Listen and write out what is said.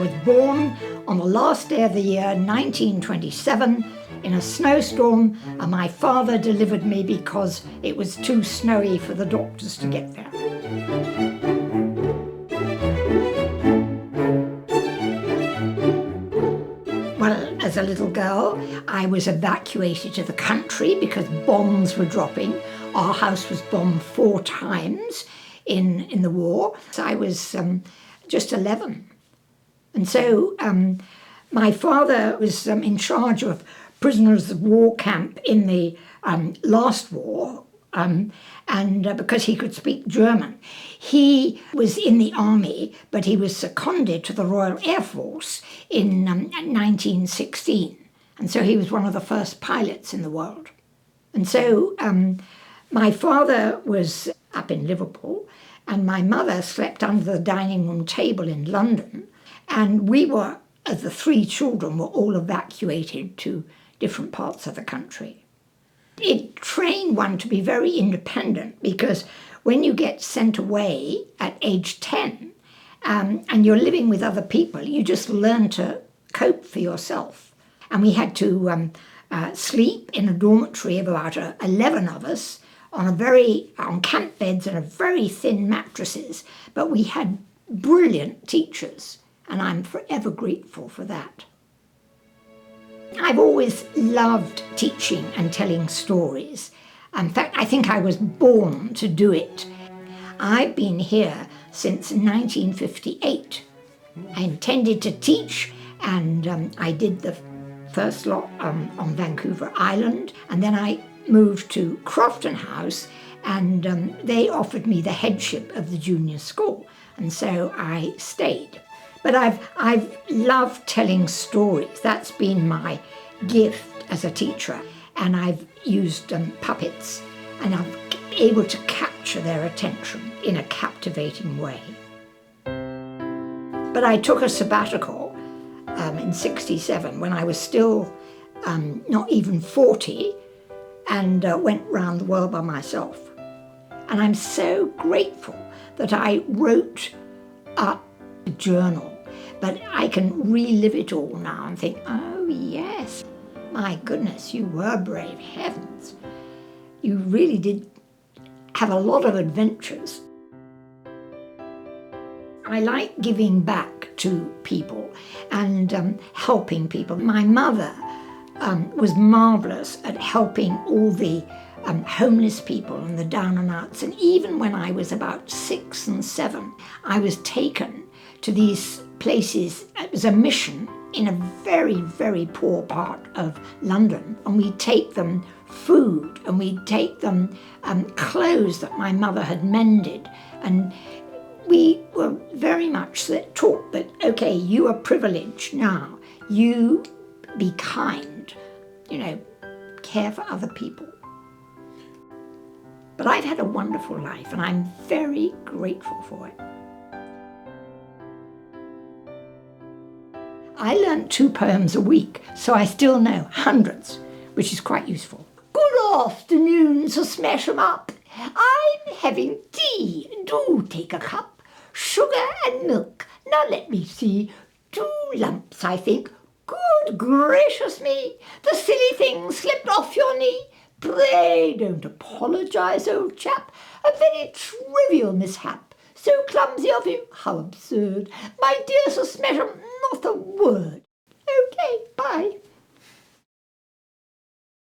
was born on the last day of the year, 1927, in a snowstorm, and my father delivered me because it was too snowy for the doctors to get there. Well, as a little girl, I was evacuated to the country because bombs were dropping. Our house was bombed 4 times in the war. So I was just 11. And so my father was in charge of prisoners of war camp in the last war, and because he could speak German. He was in the army, but he was seconded to the Royal Air Force in 1916. And so he was one of the first pilots in the world. And so my father was up in Liverpool, and my mother slept under the dining room table in London. And we were, as the 3 children, were all evacuated to different parts of the country. It trained one to be very independent, because when you get sent away at age 10 and you're living with other people, you just learn to cope for yourself. And we had to sleep in a dormitory of about 11 of us on camp beds and very thin mattresses. But we had brilliant teachers, and I'm forever grateful for that. I've always loved teaching and telling stories. In fact, I think I was born to do it. I've been here since 1958. I intended to teach, and I did the first lot on Vancouver Island, and then I moved to Crofton House, and they offered me the headship of the junior school, and so I stayed. But I've loved telling stories. That's been my gift as a teacher. And I've used puppets, and I'm able to capture their attention in a captivating way. But I took a sabbatical in 67 when I was still not even 40, and went round the world by myself. And I'm so grateful that I wrote up a journal, but I can relive it all now and think, oh yes, my goodness, you were brave, heavens. You really did have a lot of adventures. I like giving back to people and helping people. My mother was marvellous at helping all the homeless people and the down and outs. And even when I was about 6 and 7, I was taken to these places. It was a mission in a very, very poor part of London. And we'd take them food, and we'd take them clothes that my mother had mended. And we were very much taught that, okay, you are privileged now. You be kind, care for other people. But I've had a wonderful life, and I'm very grateful for it. I learnt 2 poems a week, so I still know hundreds, which is quite useful. Good afternoon, so smash 'em up. I'm having tea. Do take a cup. Sugar and milk. Now let me see. 2 lumps, I think. Good gracious me, the silly thing slipped off your knee. Pray don't apologise, old chap. A very trivial mishap. So clumsy of you. How absurd. My dear Sir Smasham, not a word. Okay, bye.